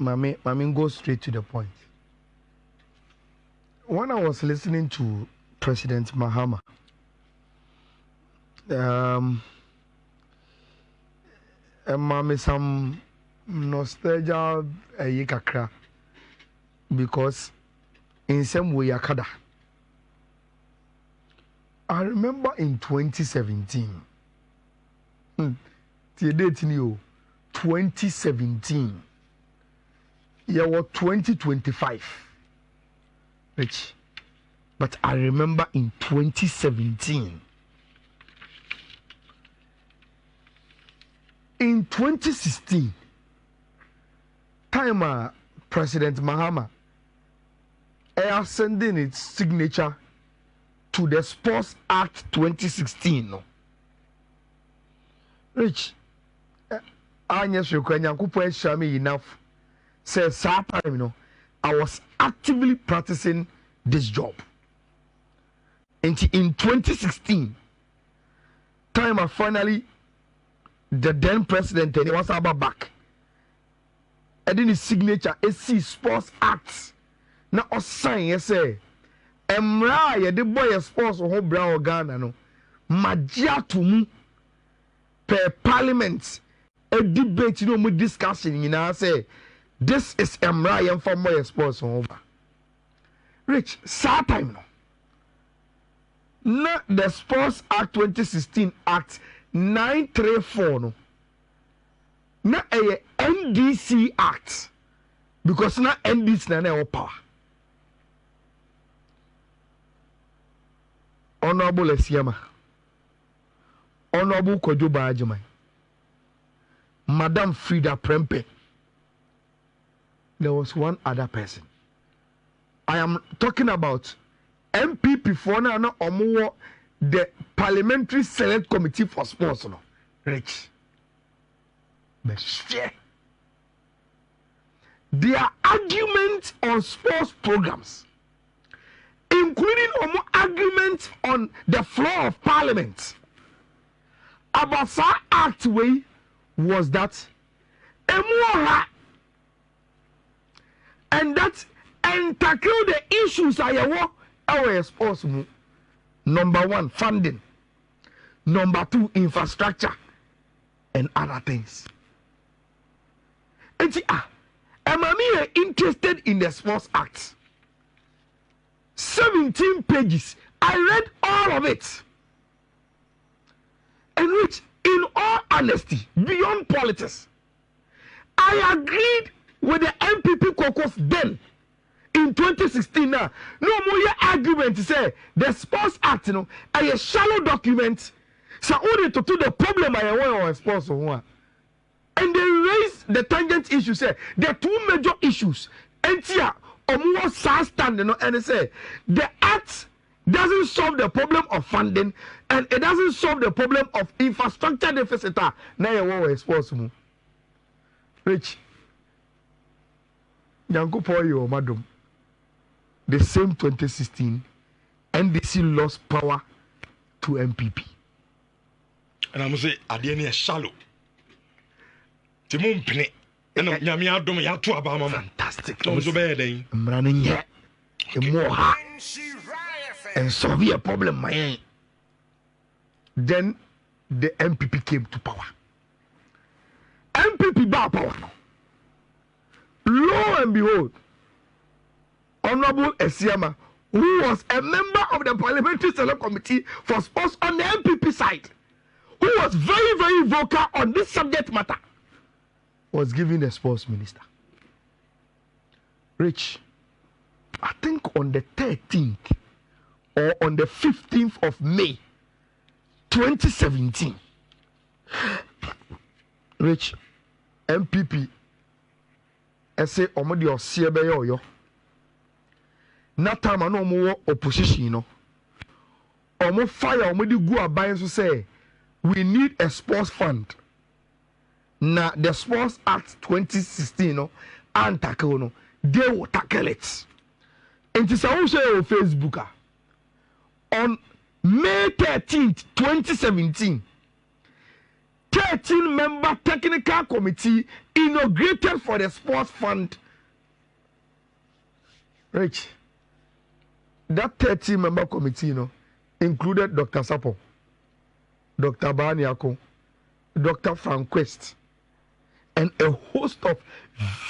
Mami, go straight to the point. When I was listening to President Mahama, mami some nostalgia kakra because in some way akada. I remember in 2017. The date new 2017. Yeah, what 2025. Rich. But I remember in 2017. In 2016, time President Mahama is sending its signature to the Sports Act 2016. No? Rich, Agnes Yukwanya Shami enough says that time, you know, I was actively practicing this job. And in 2016, time I finally the then president and he was about back. And then his signature SC Sports Act. Now I sign you say Emra the boy sports whole brown Ghana no. Magia to me per parliament a debate you know me discussion you know say this is Emra for boy sports over. Rich, sad time no. Not the Sports Act 2016 Act 934 no. Na a NDC Act because na NDC na power. Honorable Esiama, Honorable Kojo Bajamai, Madam Frida Prempe. There was one other person. I am talking about MPP for now or the Parliamentary Select Committee for Sports. No, Rich. But share their arguments on sports programs, including arguments on the floor of Parliament about that act way was that Emoha and that and tackle the issues I want our sports. Number one, funding. Number two, infrastructure and other things. And am I interested in the Sports Act? 17 pages. I read all of it. And which, in all honesty, beyond politics, I agreed with the MPP caucus then. In 2016 now, no more argument to say the Sports Act, you know, a shallow document. So only to do the problem I want on sports one. And they raise the tangent issue, say the two major issues. And here, more stand, you know, and they say the act doesn't solve the problem of funding and it doesn't solve the problem of infrastructure deficit. Now you want sports. Rich, Yanko Poyo, madam. The same 2016, NDC lost power to MPP. And I'm say, I didn't shallow. Timon Penny, and Yamia Dom Yatu Abama. Fantastic. I'm so bad, eh? I'm running yet. More hard. And solve a problem, my. Then the MPP came to power. MPP bar power. Lo and behold, Honorable Esiama, who was a member of the Parliamentary Select Committee for Sports on the MPP side, who was very, very vocal on this subject matter, was given the sports minister. Rich, I think on the 13th or on the 15th of May, 2017, Rich, MPP, I say, Omodi or CBA yo. Na time I no more opposition, you know. Omo fire, omo di go aban so say we need a sports fund. Na the Sports Act 2016, no, and tackle no, they will tackle it. And it's also on Facebook. On May 13th, 2017, 13-member technical committee inaugurated for the sports fund. Rich, that 13-member committee, included Dr. Sapo, Dr. Baniako, Dr. Franquist, and a host of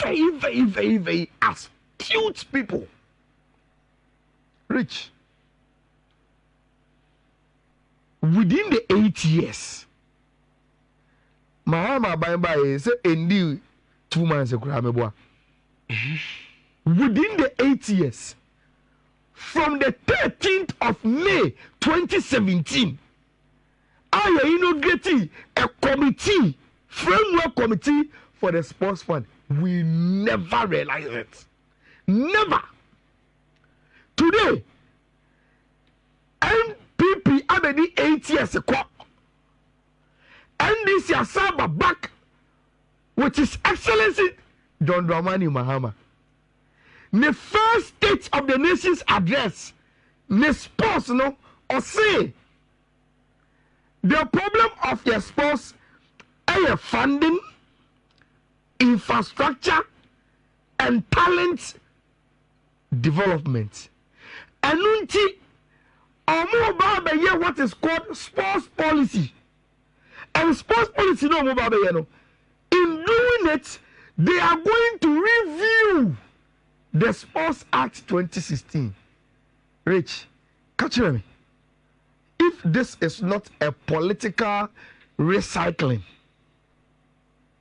very, very, very, very astute people. Rich, within the 8 years, Mahama by say endi 2 months ago. Within the 8 years, from the 13th of May 2017, I inaugurated a committee, framework committee for the sports fund. We never realized it. Never. Today, NPP already 8 years ago. And this Yasaba back with His Excellency John Dramani Mahama. The first State of the Nation's address, the sports, or say the problem of the sports is funding, infrastructure, and talent development. And what is called sports policy. And sports policy, in doing it, they are going to review the Sports Act 2016. Rich, catch me. If this is not a political recycling,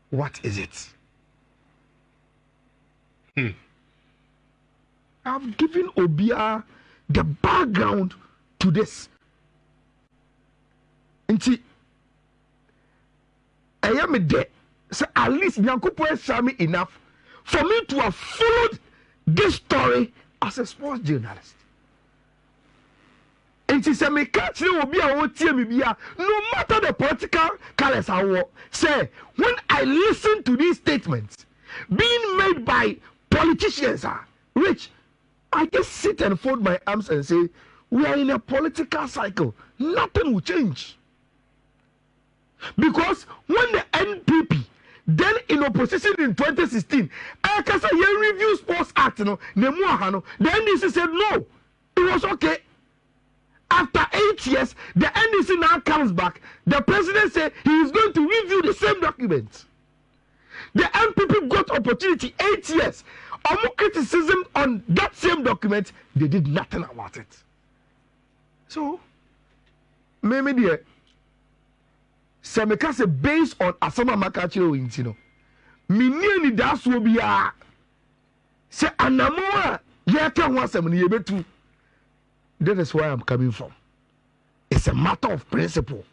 what is it? I've given Obia the background to this. And I am there. So at least Nyankupo has shown me enough for me to have followed this story as a sports journalist. And she said, "Me catch you will be a no matter the political colors I wore." Say, when I listen to these statements being made by politicians, Rich, I just sit and fold my arms and say, we are in a political cycle. Nothing will change. Because when the NPP, then in opposition in 2016, I can say, you review Sports Act, the NDC said no, it was okay. After 8 years, the NDC now comes back. The president said he is going to review the same document. The NPP got opportunity 8 years. Criticism on that same document, they did nothing about it. So, maybe the Semekase based on Asama Makachiro Intino. Mini das will be a say Anamoa Yaka Wasam Yebetu. That is where I'm coming from. It's a matter of principle.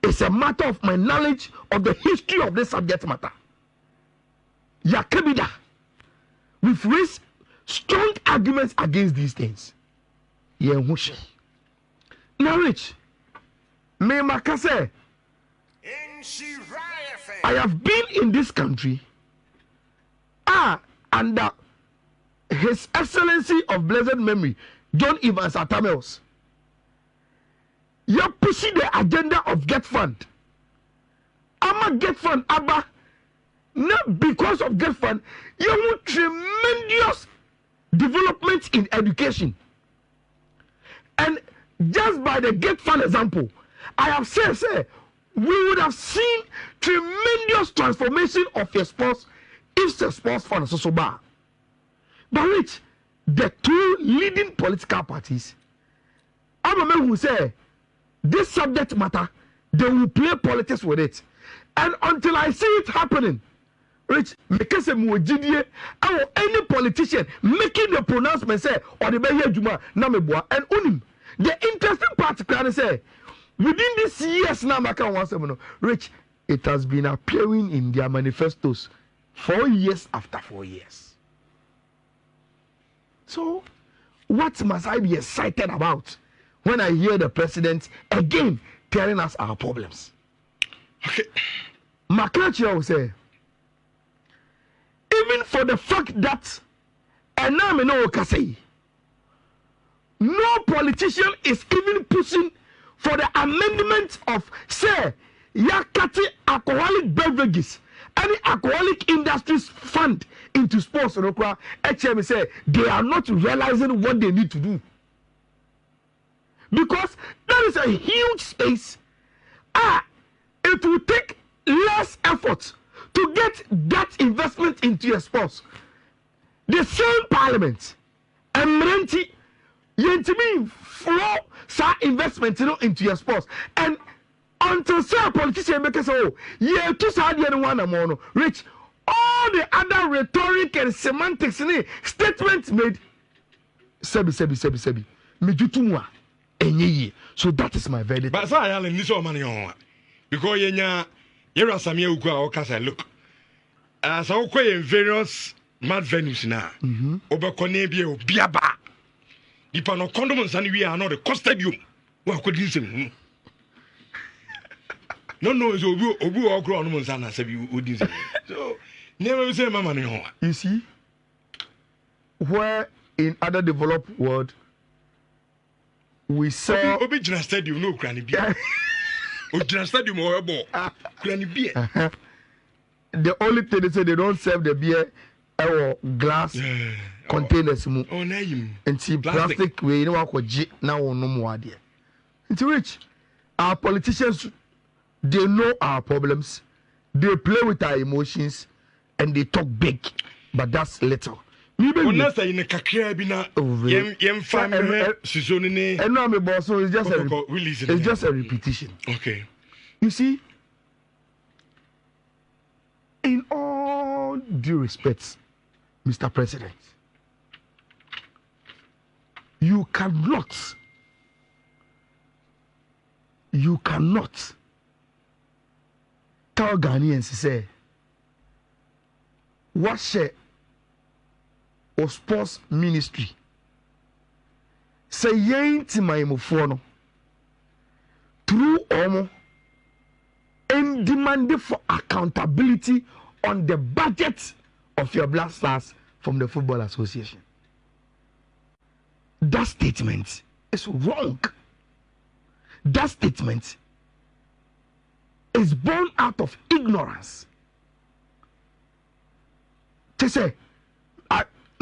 It's a matter of my knowledge of the history of this subject matter. Yakabida. We've raised strong arguments against these things. Now, Rich, me Makase, I have been in this country under His Excellency of blessed memory, John Evans Atamels. You're pushing the agenda of Get Fund. I'm a Get Fund, Abba. Not because of Get Fund, you want tremendous development in education. And just by the Get Fund example, I have said, we would have seen tremendous transformation of your sports if the sports fund is so bad. But which the two leading political parties, I'm a man who say this subject matter, they will play politics with it. And until I see it happening, Rich, because any politician making the pronouncement say, or the Beya Juma, Nameboa, and Unim. The interesting part can say, within these years now, Rich, it has been appearing in their manifestos 4 years after 4 years. So, what must I be excited about when I hear the president again telling us our problems? Okay. Makachia will say, even for the fact that, and now I know what I say, no politician is even pushing for the amendment of, say, yakati alcoholic beverages any alcoholic industries fund into sports HM say they are not realizing what they need to do, because there is a huge space. It will take less effort to get that investment into your sports. The same parliament and yentimi flow sa investment into your sports, and until say a politician make say, oh yeah, to say one rich, all the other rhetoric and semantics statements made sebi mejutumwa enye. So that is my verdict. But say Ayala ni so money on because yenya yera samia uku a okasa look as in various mad venues na obekone bia obiaba ipa no condom nsani we are not the custodium wa kodin sem no so obi okro no nsana sabi odin sem so never say mama no ho. You see, where in other developed world we saw obi jina stadium no krani bia o jina stadium o ebo krani bia. The only thing they say, they don't serve the beer or glass containers. Oh, name. And see plastic way, you know what now no more idea. Into which our politicians, they know our problems, they play with our emotions, and they talk big, but that's little. Unless I in a kakabina, and no, my boss, so it's just a repetition. Okay. You see, in all due respect, Mr. President, you cannot tell Ghanaians, say, what share of sports ministry say yenti my mofono through omo and demanding for accountability on the budget of your Black Stars from the Football Association. That statement is wrong. That statement is born out of ignorance. To say,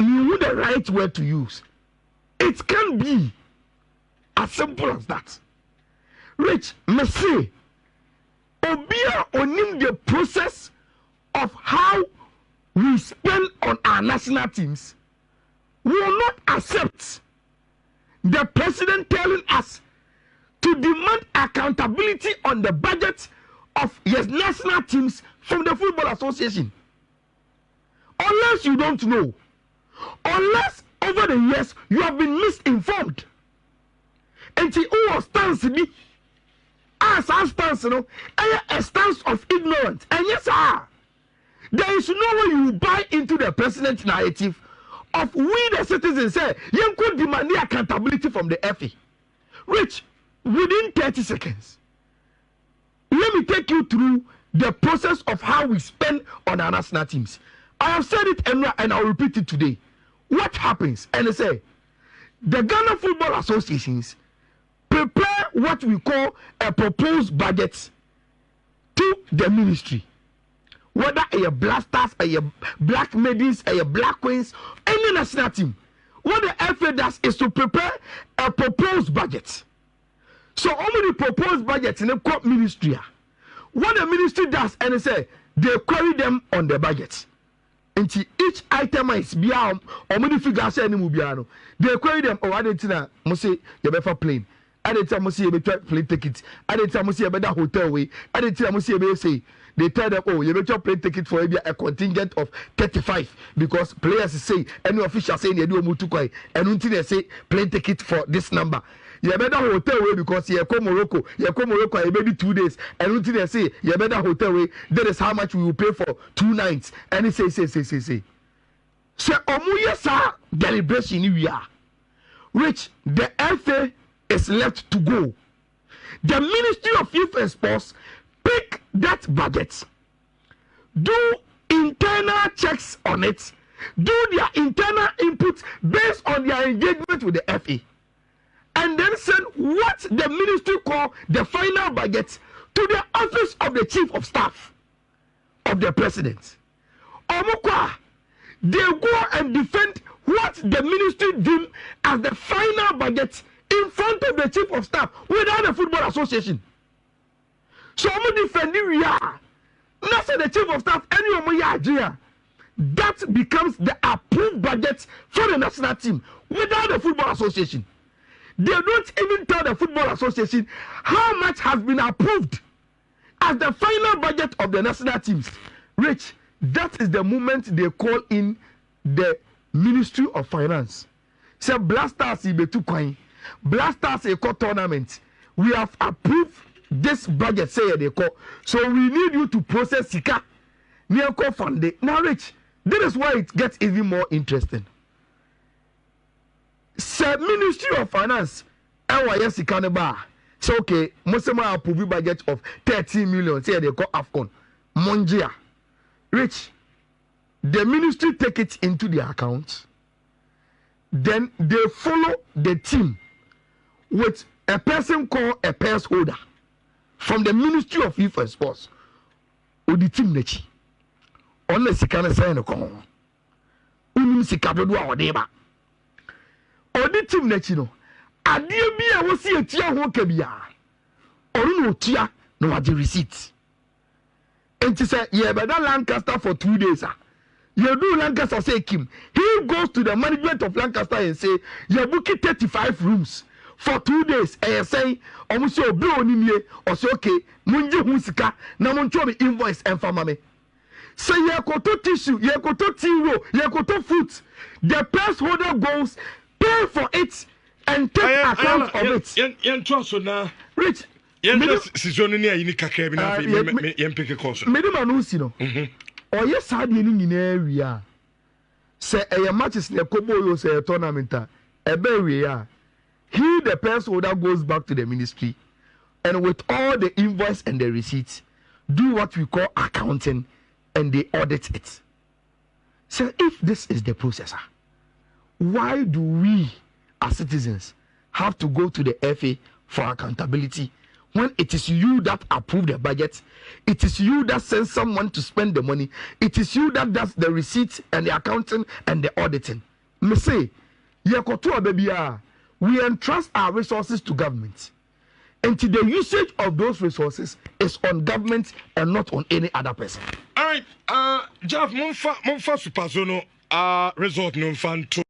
you know the right word to use. It can be as simple as that. Rich, me say, Obia onim the process of how we spend on our national teams will not accept the president telling us to demand accountability on the budget of his national teams from the Football Association. Unless you don't know, unless over the years you have been misinformed, and who stands me as a stance, a stance of ignorance. And yes, sir, there is no way you buy into the president's narrative of we the citizens say you could demand the accountability from the FA. Rich, within 30 seconds, let me take you through the process of how we spend on our national teams. I have said it and I'll repeat it today. What happens? And they say the Ghana Football Associations prepare what we call a proposed budget to the ministry. Whether a Black Stars, a Black Maidens, a Black Queens, any national team. What the FA does is to prepare a proposed budget. So only the proposed budget in the court ministry. What the ministry does, and they say they query them on the budget. And each item is beyond or many figures any mubiano. They query them, oh, I didn't must say you better plane. I didn't tell you better plane tickets. I didn't tell you better hotel way. I didn't tell you say they tell them, oh, you better plane ticket for a contingent of 35 because players say any official saying they do mutukai and until they say plane ticket for this number. You better hotel way because you come Morocco, maybe 2 days, and until they say you better hotel way, that is how much we will pay for 2 nights. And he say. So omuye sa deliberation we are. Which the FA is left to go. The Ministry of Youth and Sports pick that budget, do internal checks on it, do their internal input based on their engagement with the FA, and then send what the ministry call the final budget to the office of the chief of staff of the president. Omokwa, they go and defend what the ministry deem as the final budget in front of the chief of staff without the Football Association. So I'm defending we are. Not say the chief of staff any idea. That becomes the approved budget for the national team without the Football Association. They don't even tell the Football Association how much has been approved as the final budget of the national teams. Rich, that is the moment they call in the Ministry of Finance. Say Blasters Ibetu Coin, Blasters Eco Tournament. We have approved this budget, say they call. So we need you to process Sika. Near fund. Now, Rich, this is why it gets even more interesting. Say Ministry of Finance, NYS Kaneba. So okay, Mosema approve budget of 13 million. Say they call AFCON. Monjia. Rich, the ministry take it into their account. Then they follow the team with a person called a purse holder from the Ministry of Youth and Sports. Or the team nechi. Unless you can say no con. Unim sikado do awodeba. Or the team nechi no. Adie bia wo si etia ho kabia. Oru no tia no ade receipt. And she said, yeah, but that Lancaster for 2 days. You do Lancaster say Kim. He goes to the management of Lancaster and say, you're booking 35 rooms for 2 days. And you say, almost your bill on me, or say, okay, Munji Musika, Namoncho invoice and famame. Say, you go to tissue, you go to tiro, you go to food. The press holder goes, pay for it, and take account of it. Rich. Season ni ayini kakra bi na yempeke course. Medima no si no. Oye sade ni nyina wi a. Se eye matches na kobo yo se tournament a ebe wi a. He the person holder goes back to the ministry and with all the invoice and the receipts do what we call accounting and they audit it. So if this is the processor, why do we as citizens have to go to the FA for accountability? When it is you that approve the budget, it is you that sends someone to spend the money, it is you that does the receipts and the accounting and the auditing. Me say, we entrust our resources to government. And the usage of those resources is on government and not on any other person. All right, Jeff, Monfa Superzono, resort no fan to